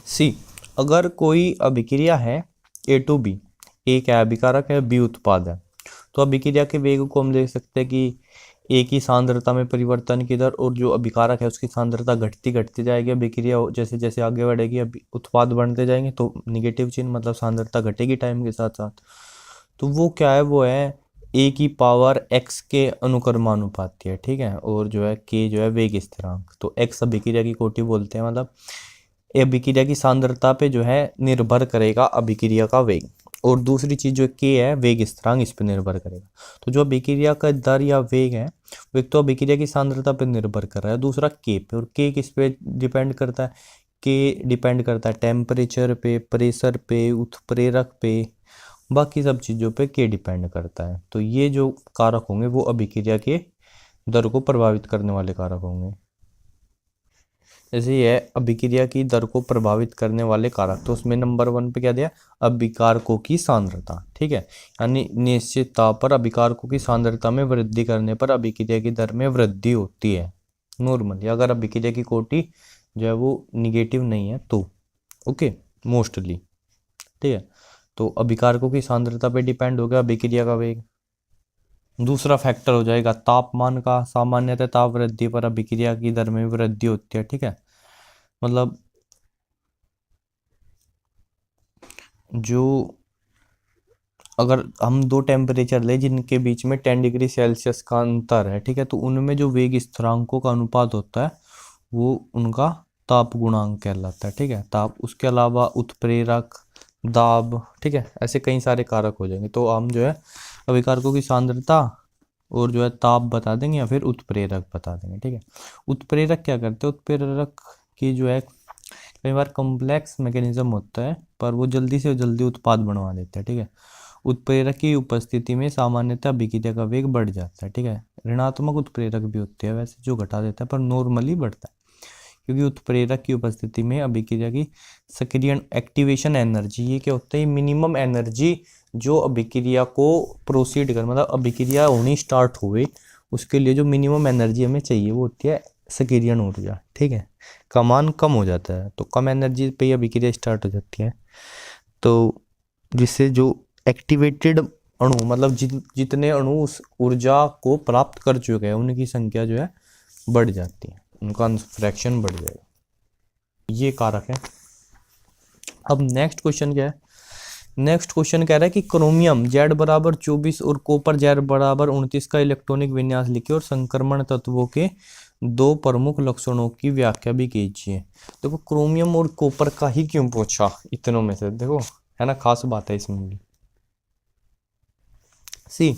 सी, अगर कोई अभिक्रिया है ए टू बी, ए क्या है अभिकारक है, बी उत्पाद है, तो अभिक्रिया के वेग को हम देख सकते हैं कि ए की सांद्रता में परिवर्तन की दर और जो अभिकारक है उसकी सांद्रता घटती घटती जाएगी। अभिक्रिया जैसे जैसे आगे बढ़ेगी उत्पाद बढ़ते जाएंगे तो निगेटिव चिन्ह मतलब सांद्रता घटेगी टाइम के साथ साथ। तो वो क्या है, वो है ए की पावर एक्स के अनुक्रमानुपाती है, ठीक है। और जो है के जो है वेग स्थिरांक, तो एक्स अभिक्रिया की कोटि बोलते हैं, मतलब अभिक्रिया की सांद्रता पे जो है निर्भर करेगा अभिक्रिया का वेग। और दूसरी चीज जो के है वेग स्थिरांक, इस पे निर्भर करेगा। तो जो अभिक्रिया का दर या वेग है वो एक तो अभिक्रिया की सांद्रता पे निर्भर कर रहा है, दूसरा के पे। और के किस पे डिपेंड करता है? के डिपेंड करता है टेम्परेचर पे, प्रेशर पे, उत्प्रेरक पे, बाकी सब चीज़ों पे के डिपेंड करता है। तो ये जो कारक होंगे वो अभिक्रिया के दर को प्रभावित करने वाले कारक होंगे। जैसे ये अभिक्रिया की दर को प्रभावित करने वाले कारक, तो उसमें नंबर 1 पे क्या दिया? अभिकारकों की सांद्रता, ठीक है। यानी निश्चित ताप पर अभिकारकों की सांद्रता में वृद्धि करने पर अभिक्रिया की दर में वृद्धि होती है नॉर्मली, अगर अभिक्रिया की कोटि जो है वो निगेटिव नहीं है तो, ओके, मोस्टली, ठीक है। तो अभिकारकों की सांद्रता पे डिपेंड हो गया अभिक्रिया का वेग। दूसरा फैक्टर हो जाएगा तापमान का। सामान्यतः ताप वृद्धि पर अभिक्रिया की दर में वृद्धि होती है, ठीक है। मतलब जो अगर हम दो टेम्परेचर ले जिनके बीच में 10 डिग्री सेल्सियस का अंतर है, ठीक है, तो उनमें जो वेग स्थिरांकों का अनुपात होता है वो उनका ताप गुणांक कहलाता है, ठीक है। ताप, उसके अलावा उत्प्रेरक, दाब, ठीक है, ऐसे कई सारे कारक हो जाएंगे। तो हम जो है अभिकारकों की सांद्रता और जो है ताप बता देंगे या फिर उत्प्रेरक बता देंगे, ठीक है। उत्प्रेरक क्या करते हैं? उत्प्रेरक की जो है कई बार कॉम्प्लेक्स मैकेनिज्म होता है पर वो जल्दी से जल्दी उत्पाद बनवा देते हैं, ठीक है। उत्प्रेरक की उपस्थिति में सामान्यतः अभिक्रिया का वेग बढ़ जाता है, ठीक है। ऋणात्मक उत्प्रेरक भी होते हैं वैसे जो घटा देता है, पर नॉर्मली बढ़ता है क्योंकि उत्प्रेरक की उपस्थिति में अभिक्रिया की सक्रियण एक्टिवेशन एनर्जी, ये क्या होता है? मिनिमम एनर्जी जो अभिक्रिया को प्रोसीड कर, मतलब अभिक्रिया होनी स्टार्ट हुए उसके लिए जो मिनिमम एनर्जी हमें चाहिए वो होती है सक्रियण ऊर्जा, ठीक है। का मान कम हो जाता है तो कम एनर्जी पे ही अभिक्रिया स्टार्ट हो जाती है, तो जिससे जो एक्टिवेटेड अणु, मतलब जितने अणु उस ऊर्जा को प्राप्त कर चुके हैं उनकी संख्या जो है बढ़ जाती है, उनका फ्रैक्शन बढ़ जाएगा। ये कारक है। अब नेक्स्ट क्वेश्चन क्या है? नेक्स्ट क्वेश्चन कह रहा है कि क्रोमियम Z बराबर 24 और कॉपर Z बराबर 29 का इलेक्ट्रॉनिक विन्यास लिखिए और संक्रमण तत्वों के दो प्रमुख लक्षणों की व्याख्या भी कीजिए। देखो क्रोमियम और कॉपर का ही क्यों पूछा इतनों में से, देखो है ना, खास बात है इसमें भी। सी,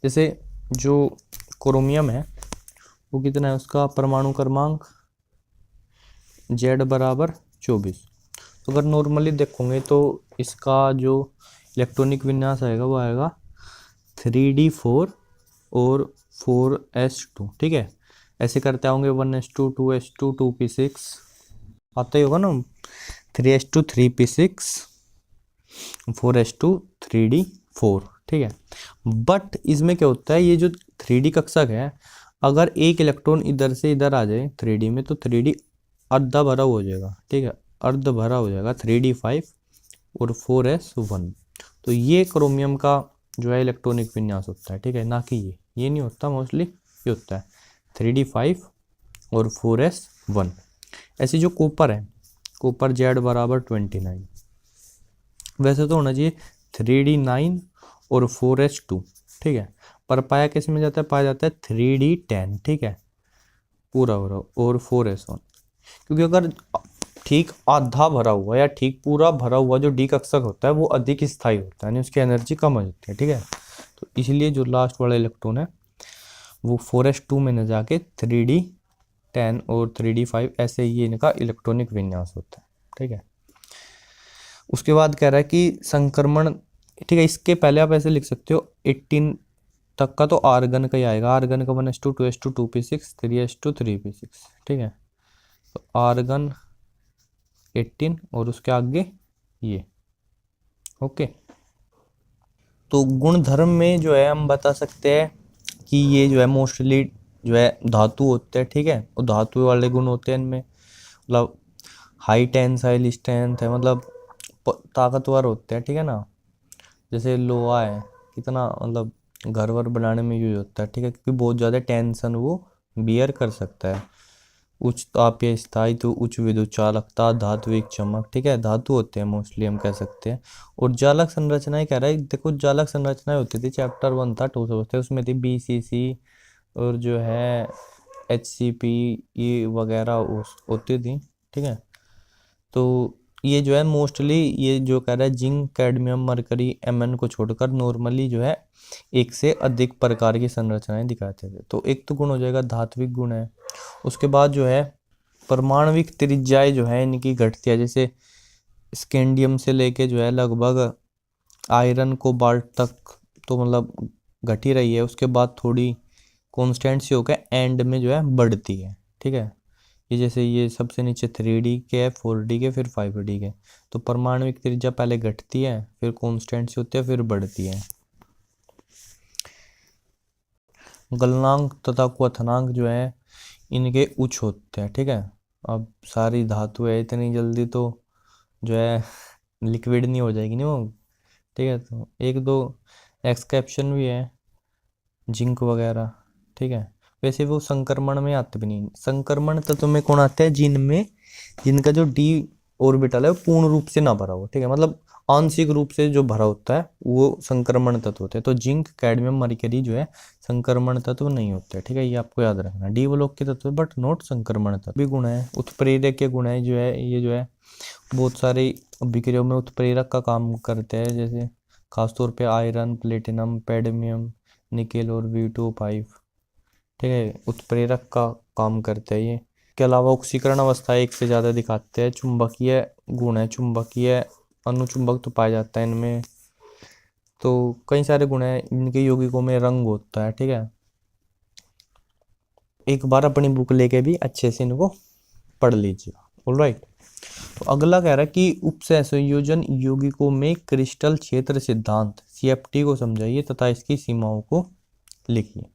जैसे जो क्रोमियम है वो कितना है, उसका परमाणु क्रमांक Z बराबर 24। तो अगर नॉर्मली देखोगे तो इसका जो इलेक्ट्रॉनिक विन्यास आएगा वो आएगा 3d4 और 4s2, ठीक है। ऐसे करते होंगे 1s2 2s2 2p6 आता ही होगा ना, 3s2 3p6 4s2 3d4, ठीक है। बट इसमें क्या होता है, ये जो 3d कक्षक है अगर एक इलेक्ट्रॉन इधर से इधर आ जाए 3d में तो 3d अर्धा भरा हो जाएगा, ठीक है, अर्ध भरा हो जाएगा 3d5 और 4s1। तो ये क्रोमियम का जो है इलेक्ट्रॉनिक विन्यास होता है, ठीक है, ना कि ये नहीं होता, मोस्टली ये होता है 3d5 और 4s1। ऐसे जो कॉपर है, कॉपर Z बराबर 29, वैसे तो होना चाहिए 3d9 और 4s2, ठीक है, पर पाया किस में जाता है? पाया जाता है 3d10, ठीक है, पूरा भरा, और 4s1, क्योंकि अगर ठीक आधा भरा हुआ या ठीक पूरा भरा हुआ जो डी कक्षक होता है वो अधिक स्थायी होता है, यानी उसकी एनर्जी कम हो जाती है, ठीक है। तो इसलिए जो लास्ट वाला इलेक्ट्रॉन है वो 4s2 में न जाके 3d10 और 3d5 ऐसे ये इनका इलेक्ट्रॉनिक विन्यास होता है, ठीक है। उसके बाद कह रहा है कि संक्रमण, ठीक है, इसके पहले आप ऐसे लिख सकते हो 18 तक का तो आर्गन का ही आएगा, आर्गन का 1s2 2s2 2p6 3s2 3p6, ठीक है। तो आर्गन 18 और उसके आगे ये, ओके। तो गुणधर्म में जो है हम बता सकते हैं कि ये जो है मोस्टली जो है धातु होते हैं, ठीक है, और धातु वाले गुण होते हैं इनमें, मतलब हाई टेंसाइल स्ट्रेंथ है, मतलब ताकतवर होते हैं, ठीक है ना। जैसे लोहा है, कितना मतलब घर वर बनाने में यूज होता है, ठीक है, क्योंकि बहुत ज़्यादा टेंशन वो बियर कर सकता है। उच्च तापीय स्थायित्व, उच्च विद्युत चालकता, धात्विक चमक, ठीक है, धातु होते हैं मोस्टली हम कह सकते हैं। और जालक संरचनाएं कह रहा है, देखो जालक संरचनाएं होती थी, चैप्टर 1 था 2 से उसमें थी BCC और जो है HCP ये वगैरह होती थी, ठीक है। तो ये जो है मोस्टली ये जो कह रहा है जिंक, कैडमियम, मरकरी, Mn को छोड़कर नॉर्मली जो है एक से अधिक प्रकार की संरचनाएं दिखाते थे। तो एक तो गुण हो जाएगा धात्विक गुण है। उसके बाद जो है परमाणविक त्रिज्याएं जो है इनकी घटती है, जैसे स्कैंडियम से लेके जो है लगभग आयरन कोबाल्ट तक तो मतलब घट ही रही है। उसके बाद थोड़ी कांस्टेंट सी होकर एंड में जो है बढ़ती है, ठीक है। ये जैसे ये सबसे नीचे 3D के है, 4D के, फिर 5D के। तो परमाणविक त्रिज्या पहले घटती है, फिर कांस्टेंट सी होती है, फिर बढ़ती है। गलनांक तथा क्वथनांक जो है इनके उच्च होते हैं, ठीक है। अब सारी धातु है, इतनी जल्दी तो जो है लिक्विड नहीं हो जाएगी नहीं वो, ठीक है। तो एक दो एक्सेप्शन भी है, जिंक वगैरह, ठीक है। वैसे वो संक्रमण में आते भी नहीं। संक्रमण तत्व में कौन आते हैं, जिनमें जिनका जो D ऑर्बिटल है वो पूर्ण रूप से ना भरा हो, ठीक है, मतलब आंशिक रूप से जो भरा होता है वो संक्रमण तत्व होते हैं। तो जिंक, कैडमियम, मरकरी जो है संक्रमण तत्व नहीं होते, ठीक है, ये आपको याद रखना। डी ब्लॉक के तत्व बट नॉट संक्रमण तत्व। भी गुण है उत्प्रेरक के गुण है, जो है ये जो है बहुत सारे विक्रियाओं में उत्प्रेरक का काम करते हैं, जैसे खासतौर पे आयरन, प्लेटिनम, पैडमियम, निकेल और V2O5, ठीक है, उत्प्रेरक का काम करते हैं ये। के अलावा ऑक्सीकरण अवस्था एक से ज़्यादा दिखाते हैं। चुंबकीय गुण है, चुंबकीय अनुचुंबक तो पाया जाता है इनमें। तो कई सारे गुण हैं इनके। यौगिकों में रंग होता है, ठीक है। एक बार अपनी बुक लेके भी अच्छे से इनको पढ़ लीजिएगा, ऑलराइट। तो अगला कह रहा है कि उपसह संयोजन यौगिकों में क्रिस्टल क्षेत्र सिद्धांत CFT को समझाइए तथा इसकी सीमाओं को लिखिए।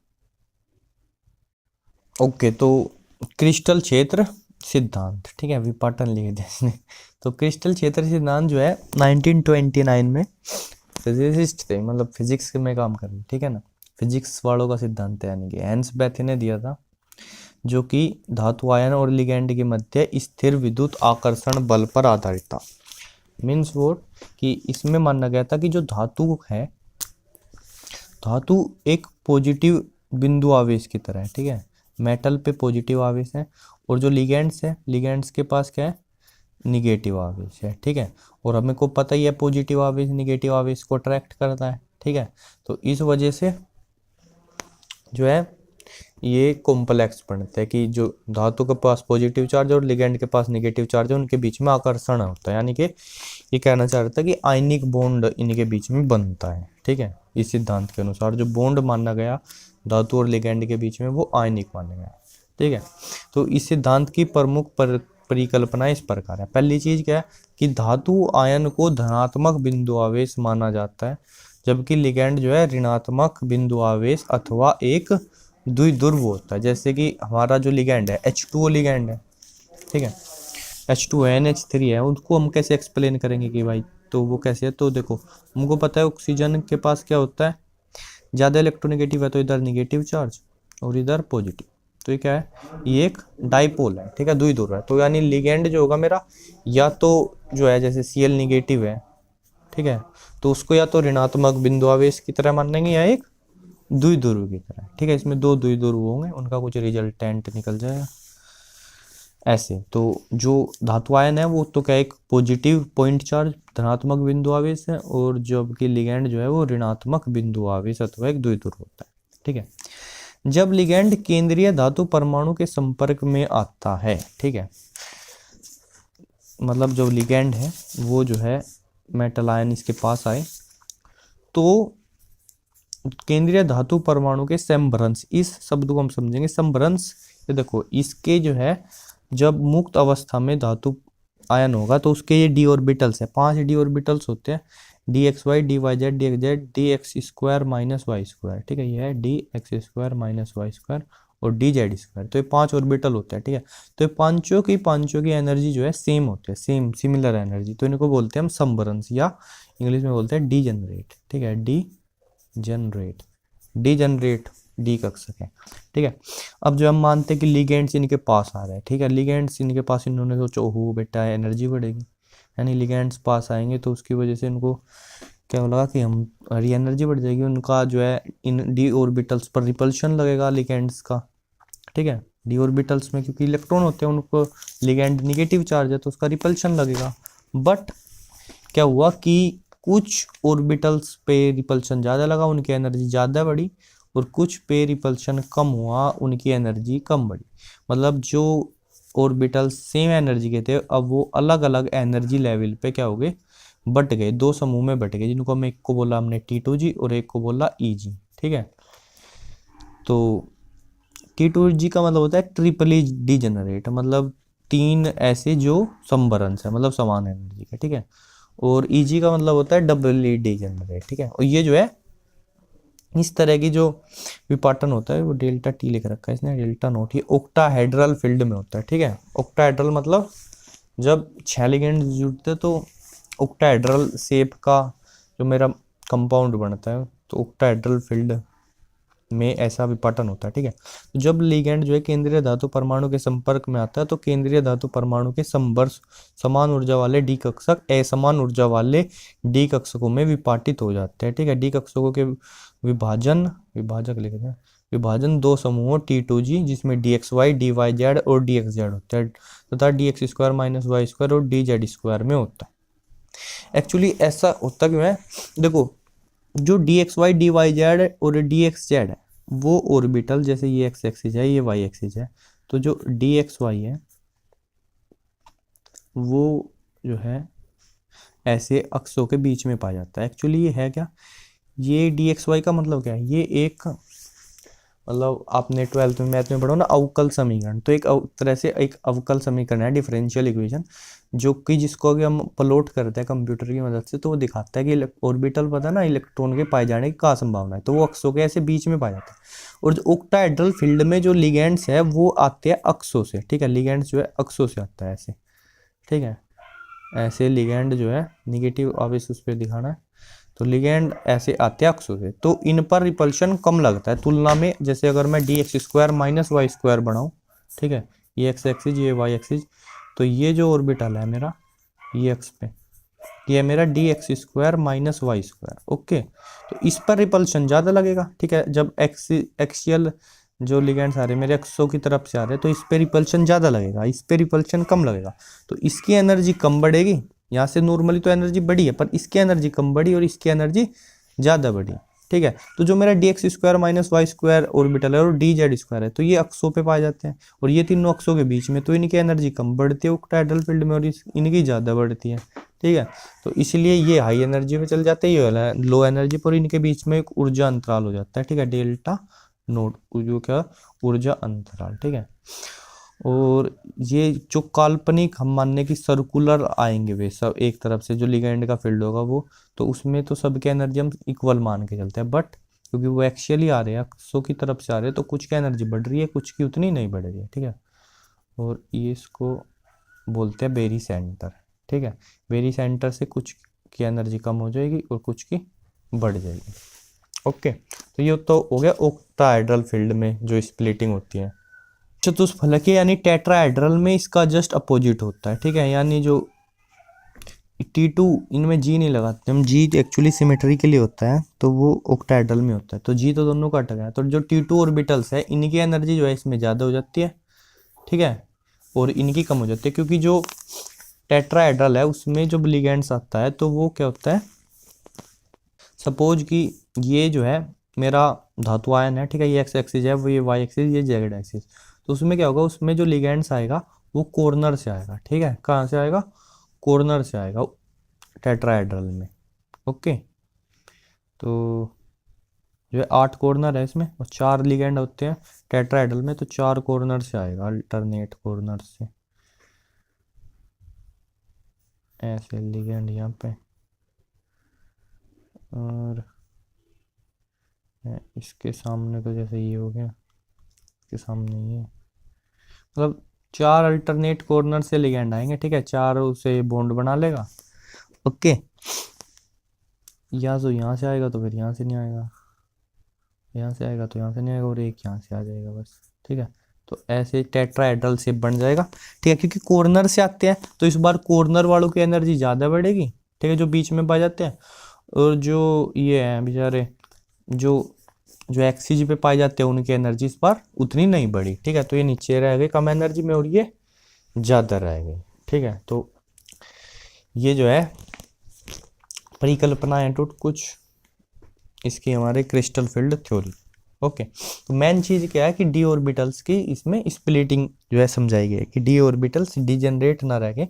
ओके, तो क्रिस्टल क्षेत्र सिद्धांत, ठीक है, विपाटन लिख दिया इसने। तो क्रिस्टल क्षेत्र सिद्धांत जो है 1929 में फिजिसिस्ट थे, मतलब फिजिक्स में काम कर रहे, ठीक है ना, फिजिक्स वालों का सिद्धांत है, यानी कि हैंस बेथे ने दिया था, जो कि धातु आयन और लिगैंड के मध्य स्थिर विद्युत आकर्षण बल पर आधारित था। मीन्स वोट कि इसमें माना गया था कि जो धातु है, धातु एक पॉजिटिव बिंदु आवेश की तरह है, ठीक है, मेटल पे पॉजिटिव आवेश है, और जो लिगेंड्स है, लिगेंड्स के पास क्या है, निगेटिव आवेश है, ठीक है। और हमें को पता ही है पॉजिटिव आवेश निगेटिव आवेश को अट्रैक्ट करता है, ठीक है। तो इस वजह से जो है ये कॉम्प्लेक्स बनते हैं कि जो धातु के पास पॉजिटिव चार्ज और लिगेंड के पास नेगेटिव चार्ज है, उनके बीच में आकर्षण होता है, यानी कि ये कहना चाह रहा था कि आयनिक बॉन्ड इनके बीच में बनता है, ठीक है। इस सिद्धांत के अनुसार जो बॉन्ड माना गया धातु और लिगेंड के बीच में वो आयनिक माना गया, ठीक है। तो इस सिद्धांत की प्रमुख परिकल्पना इस प्रकार है। पहली चीज क्या है कि धातु आयन को धनात्मक बिंदु आवेश माना जाता है, जबकि लिगेंड जो है ऋणात्मक बिंदु आवेश अथवा एक द्विध्रुव होता है। जैसे कि हमारा जो लिगेंड है H2O लिगेंड है, ठीक है, H2NH3 है, उसको हम कैसे एक्सप्लेन करेंगे कि भाई, तो वो कैसे है, तो देखो हमको पता है ऑक्सीजन के पास क्या होता है, ज़्यादा इलेक्ट्रोनेगेटिव है तो इधर निगेटिव चार्ज और इधर पॉजिटिव, तो ये क्या है, ये एक डाइपोल है, ठीक है, द्विध्रुव है। तो यानी लिगेंड जो होगा मेरा, या तो जो है जैसे Cl निगेटिव है, ठीक है, तो उसको या तो ऋणात्मक बिंदु आवेश की तरह मानेंगे या एक द्विध्रुव की तरह, ठीक है। इसमें दो द्विध्रुव होंगे, उनका कुछ रिजल्टेंट निकल जाएगा ऐसे। तो जो धातु आयन है वो तो क्या एक पॉजिटिव पॉइंट चार्ज धनात्मक बिंदु आवेश है, और जबकि लिगेंड जो है वो ऋणात्मक बिंदु आवेश अथवा एक द्विध्रुव होता है, ठीक है। जब लिगेंड केंद्रीय धातु परमाणु के संपर्क में आता है, ठीक है, मतलब जो लिगेंड है वो जो है मेटल आयन इसके पास आए, तो केंद्रीय धातु परमाणु के समभ्रंश, इस शब्द को हम समझेंगे समभ्रंश। ये देखो इसके जो है जब मुक्त अवस्था में धातु आयन होगा तो उसके ये d ऑर्बिटल्स है, 5 d ऑर्बिटल्स होते हैं, dxy dyz dxz dx square minus Y square, ठीक है, ये है dx square minus Y square और डी जेड स्क्वायर। तो ये 5 ऑर्बिटल होता है, ठीक है। तो ये पांचों की एनर्जी जो है सेम होती है, सेम सिमिलर एनर्जी। तो इनको बोलते हैं हम समबरंस, या इंग्लिश में बोलते हैं डी जनरेट, ठीक है। डी जनरेट डी कक्षक है, ठीक है। अब जो हम मानते हैं कि लिगेंड्स इनके पास आ रहे हैं, ठीक है। लिगेंड्स इनके पास, इन्होंने सोचा ओहो बेटा एनर्जी बढ़ेगी, यानी लिगेंड्स पास आएंगे तो उसकी वजह से इनको क्या लगा कि हमारी एनर्जी बढ़ जाएगी। उनका जो है इन डी ऑर्बिटल्स पर रिपल्शन लगेगा लिगेंड्स का, ठीक है। डी ऑर्बिटल्स में क्योंकि इलेक्ट्रॉन होते हैं, उनको लिगेंड निगेटिव चार्ज है तो उसका रिपल्शन लगेगा। बट क्या हुआ कि कुछ ऑर्बिटल्स पे रिपल्शन ज़्यादा लगा, उनकी एनर्जी ज़्यादा बढ़ी, और कुछ पे रिपल्शन कम हुआ, उनकी एनर्जी कम बढ़ी। मतलब जो ऑर्बिटल्स सेम एनर्जी के थे, अब वो अलग अलग एनर्जी लेवल पे क्या हो गए, बट गए, दो समूह में बट गए, जिनको हम एक को बोला हमने T2G और एक को बोला EG, ठीक है। तो T2G का मतलब होता है ट्रिपली डीजेनरेट, मतलब 3 ऐसे जो समबरंस है, मतलब समान एनर्जी के, ठीक है। और EG का मतलब होता है डबली डीजेनरेट, ठीक है। और ये जो है इस तरह की जो विपाटन होता है वो डेल्टा टी लिख रखा है इसने, डेल्टा नोट, ये ऑक्टाहेड्रल फील्ड में होता है, ठीक है। ऑक्टाहेड्रल मतलब जब 6 लिगेंड जुड़ते तो ऑक्टाहेड्रल शेप का जो मेरा कंपाउंड बनता है, तो ऑक्टाहेड्रल फील्ड में ऐसा विपाटन होता है, ठीक है। तो जब लिगेंड जो है केंद्रीय धातु परमाणु के संपर्क में आता है तो केंद्रीय धातु परमाणु के संवर्ष समान ऊर्जा वाले डी कक्षक असमान ऊर्जा वाले डी कक्षकों में विपाटित हो जाते हैं, ठीक है। डी कक्षकों के विभाजक लिखते हैं, विभाजन दो समूहों T2G जिसमें DXY DYZ और DXZ होता है, तथा DX square minus Y square और DZ स्क्वायर में होता है। एक्चुअली ऐसा होता क्यों है, देखो जो DXY DYZ और DXZ है वो ऑर्बिटल, जैसे ये एक्स एक्सिस है ये वाई एक्सिस है, तो जो DXY है वो जो है ऐसे अक्षों के बीच में पाया जाता है। एक्चुअली ये है क्या, ये DXY का मतलब क्या है, ये एक मतलब आपने 12th में मैथ में पढ़ो ना अवकल समीकरण, तो एक तरह से एक अवकल समीकरण है, डिफरेंशियल इक्वेशन, जो कि जिसको अगर हम प्लॉट करते हैं कंप्यूटर की मदद से तो वो दिखाता है कि ऑर्बिटल पता ना इलेक्ट्रॉन के पाए जाने की क्या संभावना है, तो वो अक्षों के ऐसे बीच में पाया जाता है। और जो ऑक्टाहेड्रल फील्ड में जो लिगेंड्स है वो आते हैं अक्षों से, ठीक है। लिगेंड्स जो है अक्षों से आता है ऐसे, ठीक है। ऐसे लिगेंड जो है निगेटिव आवेश उस पर दिखाना है, तो लिगेंड ऐसे आते हैं अक्षों से, तो इन पर रिपल्शन कम लगता है तुलना में, जैसे अगर मैं DX square minus Y square बनाऊँ, ठीक है, ये एक्स एक्सिस ये वाई एक्सिस, तो ये जो ऑर्बिटल है मेरा ये एक्स पे, ये मेरा DX square minus Y square, okay. तो इस पर रिपल्शन ज़्यादा लगेगा, ठीक है। जब एक्सियल जो लिगेंड्स आ रहे हैं मेरे अक्षों की तरफ से आ रहे हैं तो इस पे रिपल्शन ज़्यादा लगेगा, इस पे रिपल्शन कम लगेगा, तो इसकी एनर्जी कम बढ़ेगी। यहाँ से नॉर्मली तो एनर्जी बढ़ी है, पर इसकी एनर्जी कम बढ़ी और इसकी एनर्जी ज़्यादा बढ़ी, ठीक है। तो जो मेरा DX square minus Y square orbital है और DZ स्क्वायर है, तो ये अक्षों पे पाए जाते हैं, और ये तीनों अक्षों के बीच में, तो इनकी एनर्जी कम बढ़ती है ऑक्टाहेड्रल फील्ड में और इनकी ज़्यादा बढ़ती है, ठीक है। तो इसलिए ये हाई एनर्जी पे चल जाते हैं, ये लो एनर्जी पर, इनके बीच में एक ऊर्जा अंतराल हो जाता है, ठीक है, डेल्टा नोट, जो क्या ऊर्जा अंतराल, ठीक है। और ये जो काल्पनिक हम मानने की सर्कुलर आएंगे वे सब एक तरफ से, जो लिगेंड का फील्ड होगा वो, तो उसमें तो सबके एनर्जी हम इक्वल मान के चलते हैं, बट क्योंकि वो एक्सियली आ रहे हैं अक्षों की तरफ से आ रहे हैं, तो कुछ की एनर्जी बढ़ रही है कुछ की उतनी नहीं बढ़ रही है, ठीक है। और ये इसको बोलते हैं बेरी सेंटर, ठीक है। बेरी सेंटर से कुछ की एनर्जी कम हो जाएगी और कुछ की बढ़ जाएगी, ओके। तो ये तो हो गया ऑक्टाहेड्रल फील्ड में जो स्प्लिटिंग होती है। चतुष्फलकीय यानी टेट्राहेड्रल में इसका जस्ट अपोजिट होता है, ठीक है। यानी जो T2 इनमें G नहीं लगाते हम, G एक्चुअली सिमेट्री के लिए होता है, तो वो ऑक्टाहेड्रल में होता है, तो G तो दोनों का अटक है, तो जो T2 ऑर्बिटल्स है इनकी एनर्जी जो है इसमें ज़्यादा हो जाती है, ठीक है, और इनकी कम हो जाती है, क्योंकि जो टेट्राहेड्रल है उसमें जब लिगेंड्स आता है तो वो क्या होता है, सपोज कि ये जो है मेरा धातु आयन है, ठीक है, ये एक्स एक्सिस है, वो ये वाई एक्सिस, ये जेड एक्सिस, तो उसमें क्या होगा, उसमें जो लिगेंड्स आएगा वो कॉर्नर से आएगा, ठीक है। कहाँ से आएगा, कॉर्नर से आएगा टेट्राहेड्रल में, ओके। तो जो है 8 कॉर्नर है इसमें और 4 लिगेंड होते हैं टेट्राहेड्रल में, तो 4 कॉर्नर से आएगा, अल्टरनेट कॉर्नर से, ऐसे लिगेंड यहाँ पे, और इसके सामने तो जैसे ये हो गया, के सामने ये मतलब 4 अल्टरनेट कॉर्नर से लिगेंड आएंगे, ठीक है, 4 उसे बॉन्ड बना लेगा। ओके, या तो यहाँ से आएगा तो फिर यहाँ से नहीं आएगा, यहाँ से आएगा तो यहाँ से नहीं आएगा, और एक यहाँ से आ जाएगा बस, ठीक है। तो ऐसे टेट्राहेड्रल शेप बन जाएगा, ठीक है, क्योंकि कॉर्नर से आते हैं तो इस बार कॉर्नर वालों की एनर्जी ज़्यादा बढ़ेगी, ठीक है, जो बीच में पाए जाते हैं, और जो ये हैं बेचारे जो जो एक्सिस पे पाए जाते हैं उनकी एनर्जी इस बार उतनी नहीं बढ़ी, ठीक है। तो ये नीचे रह गए कम एनर्जी में और ये ज़्यादा रह गई, ठीक है। तो ये जो है परिकल्पना है तो कुछ इसकी हमारे क्रिस्टल फील्ड थ्योरी। ओके, तो मेन चीज़ क्या है कि डी ऑर्बिटल्स की इसमें स्प्लिटिंग जो है समझाई गई है कि डी ऑर्बिटल्स डिजेनरेट ना रह के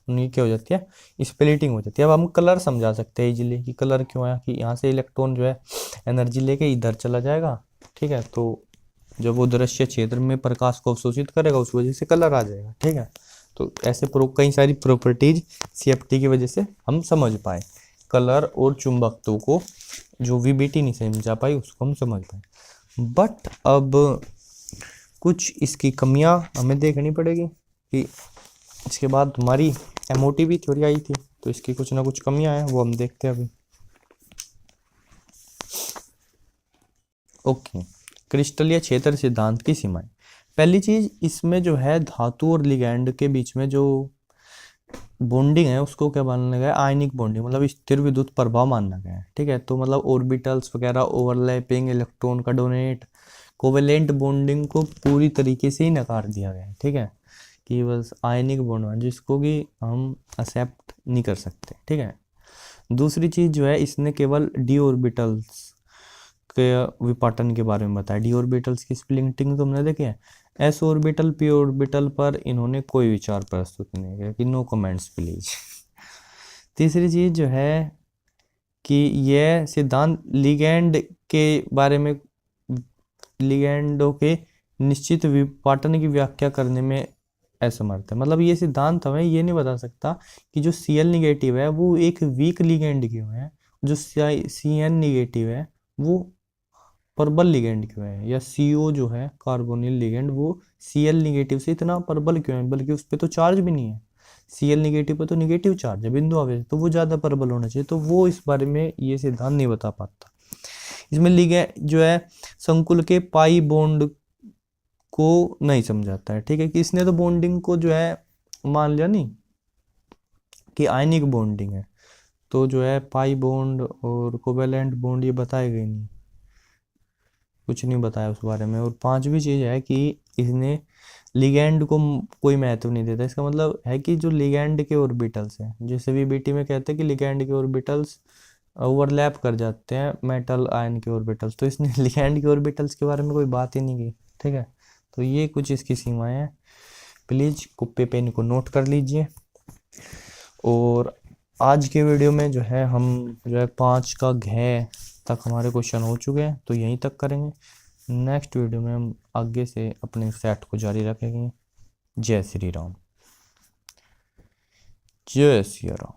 उनकी क्या हो जाती है, स्प्लिटिंग हो जाती है। अब हम कलर समझा सकते हैं इजीली कि कलर क्यों है, कि यहाँ से इलेक्ट्रॉन जो है एनर्जी लेके इधर चला जाएगा, ठीक है, तो जब वो दृश्य क्षेत्र में प्रकाश को अवशोषित करेगा उस वजह से कलर आ जाएगा, ठीक है। तो ऐसे कई सारी प्रॉपर्टीज सीएफटी की वजह से हम समझ पाए कलर और चुंबकत्व को, जो वीबीटी नहीं समझा पाई उसको हम समझ पाए। बट अब कुछ इसकी कमियां हमें देखनी पड़ेगी कि इसके बाद हमारी एमओटी भी थ्योरी आई थी, तो इसकी कुछ ना कुछ कमियां हैं, वो हम देखते हैं अभी। ओके, क्रिस्टल या क्षेत्र सिद्धांत की सीमाएं। पहली चीज, इसमें जो है धातु और लिगैंड के बीच में जो बॉन्डिंग है उसको क्या माना गया है, आयनिक बॉन्डिंग, मतलब स्थिर विद्युत प्रभाव माना गया है, ठीक है। तो मतलब ऑर्बिटल्स वगैरह ओवरलैपिंग, इलेक्ट्रॉन का डोनेट, कोवेलेंट बॉन्डिंग को पूरी तरीके से ही नकार दिया गया है, ठीक है, कि बस आयनिक बॉन्ड जिसको कि हम एक्सेप्ट नहीं कर सकते, ठीक है। दूसरी चीज जो है, इसने केवल डी ऑर्बिटल्स के विपाटन के बारे में बताया, डी ऑर्बिटल्स की स्प्लिटिंग तो हमने देखी है, एस ऑर्बिटल पी ऑर्बिटल पर इन्होंने कोई विचार प्रस्तुत नहीं किया, कि नो कमेंट्स प्लीज। तीसरी चीज जो है कि यह सिद्धांत लिगैंड के बारे में, लिगैंडों के निश्चित विपाटन की व्याख्या करने में असमर्थ है। मतलब ये सिद्धांत हमें ये नहीं बता सकता कि जो Cl निगेटिव है वो एक वीक लिगेंड क्यों है, जो Cn निगेटिव है वो प्रबल लिगेंड क्यों है, या CO जो है कार्बोनिल लिगेंड वो Cl निगेटिव से इतना प्रबल क्यों है, बल्कि उस पर तो चार्ज भी नहीं है, Cl निगेटिव पर तो निगेटिव चार्ज है बिंदु आवेश, तो वो ज़्यादा प्रबल होना चाहिए, तो वो इस बारे में ये सिद्धांत नहीं बता पाता। इसमें लिगेंड जो है संकुल के पाई बॉन्ड को नहीं समझाता है, ठीक है, कि इसने तो बॉन्डिंग को जो है मान लिया नहीं कि आयनिक बॉन्डिंग है, तो जो है पाई बॉन्ड और कोवेलेंट बॉन्ड ये बताए गए नहीं, कुछ नहीं बताया उस बारे में। और पांचवी चीज है कि इसने लिगैंड को कोई महत्व नहीं देता। इसका मतलब है कि जो लिगैंड के ऑर्बिटल्स हैं, जैसे वीबीटी में कहते हैं कि लिगैंड के ऑर्बिटल्स ओवरलैप कर जाते हैं मेटल आयन के ऑर्बिटल्स, तो इसने लिगैंड के ऑर्बिटल्स के बारे में कोई बात ही नहीं की, ठीक है। तो ये कुछ इसकी सीमाएं हैं, प्लीज कुप्पे पे इनको नोट कर लीजिए। और आज के वीडियो में जो है हम जो है 5 का घ तक हमारे क्वेश्चन हो चुके हैं, तो यहीं तक करेंगे। नेक्स्ट वीडियो में हम आगे से अपने सेट को जारी रखेंगे। जय श्री राम, जय श्री राम।